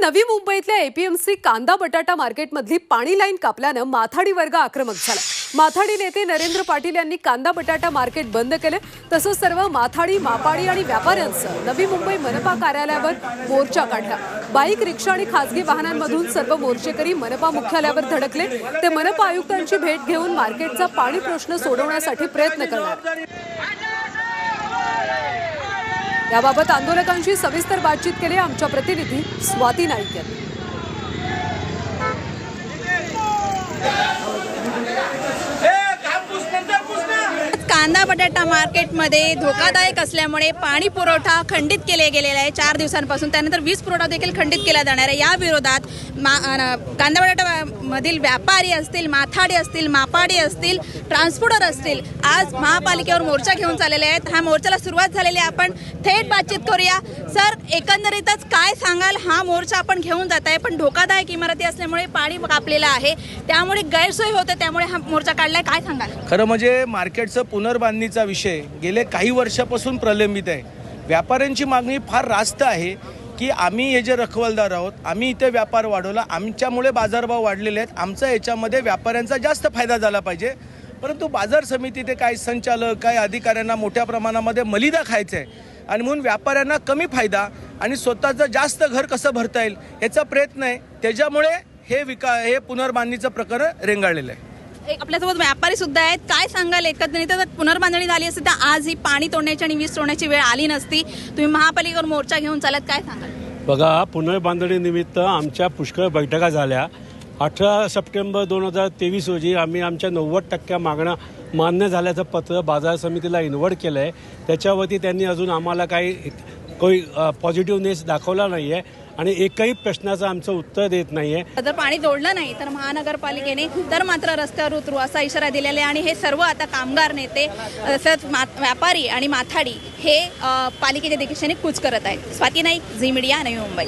नवी मुंबईतल्या एपीएमसी कांदा बटाटा मार्केटमधली पाणी लाईन कापल्यानं माथाडी वर्ग आक्रमक झाला। माथाडी नेते नरेंद्र पाटील यांनी कांदा बटाटा मार्केट बंद केले। तसंच सर्व माथाडी मापाडी आणि व्यापाऱ्यांसह नवी मुंबई मनपा कार्यालयावर मोर्चा काढला। बाईक, रिक्षा आणि खासगी वाहनांमधून सर्व मोर्चेकरी मनपा मुख्यालयावर धडकले। ते मनपा आयुक्तांची भेट घेऊन मार्केटचा पाणी प्रश्न सोडवण्यासाठी प्रयत्न करणार। याबाबत आंदोलकांशी सविस्तर बातचीत केली आमच्या प्रतिनिधी स्वाती नाईक यांनी। कांदा बटाटा मार्केटमध्ये धोकादायक असल्यामुळे पाणी पुरवठा खंडित केले गेलेला आहे 4 दिवसांपासून। त्यानंतर वीज पुरवठा देखील खंडित केला जाणार आहे। या विरोधात कांदा बटाटा मधील व्यापारी असतील, माथाडी असतील, मापाडी असतील, ट्रान्सपोर्टर असतील, आज महापालिकेवर मोर्चा घेऊन चाललेले आहेत। हा मोर्चाला सुरुवात झालेली आहे। आपण थेट बातचीत करूया। सर, एकंदरीतच काय सांगाल? हा मोर्चा आपण घेऊन जात आहे, पण धोकादायक इमारती असल्यामुळे पाणी कापलेलं आहे, त्यामुळे गैरसोय होते, त्यामुळे हा मोर्चा काढलाय, काय सांगाल? खरं म्हणजे मार्केटचं पुनर्बांधणीचा विषय गेले काही वर्षापासून प्रलंबित आहे। व्यापाऱ्यांची मागणी फार रास्त आहे की आम्ही हे जे रखवलदार आहोत, आम्ही इथे व्यापार वाढवला, आमच्यामुळे बाजारभाव वाढलेले आहेत, आमचा याच्यामध्ये व्यापाऱ्यांचा जास्त फायदा झाला पाहिजे। परंतु बाजार समितीचे काही संचालक, काही अधिकाऱ्यांना मोठ्या प्रमाणामध्ये मलिदा खायचं आहे आणि म्हणून व्यापाऱ्यांना कमी फायदा आणि स्वतःचं जास्त घर कसं भरता येईल याचा प्रयत्न आहे। त्याच्यामुळे हे पुनर्बांधणीचं प्रकरण रेंगाळलेलं आहे। आपल्यासोबत व्यापारी सुद्धा आहेत, काय सांगाल? एकंदरीत पुनर्बांधणी झाली असती तर आज ही पाणी तोडण्याची आणि वीज तोडण्याची वेळ आली नसती। तुम्ही महापालिकेवर मोर्चा घेऊन चालत, काय सांगाल? बघा, पुनर्बांधणी निमित्त आमच्या पुष्कळ बैठका झाल्या। 18 सप्टेंबर 2023 रोजी आम्ही आमच्या 90% मागण्या मान्य झाल्याचं पत्र बाजार समितीला इन्व्हर्ट केलं आहे। त्याच्यावरती त्यांनी अजून आम्हाला काही पॉझिटिव्हनेस दाखवला नाही आहे आणि एकही प्रश्नाचं आमचं उत्तर देत नाही आहे। जर पाणी जोडलं नाही तर महानगरपालिकेने तर मात्र रस्त्यावर उतरू असा इशारा दिलेला आहे आणि हे सर्व आता कामगार नेते तसंच व्यापारी आणि माथाडी हे पालिकेच्या दिशेने कूच करत आहेत। Swati Naik, Zee media, Navi Mumbai.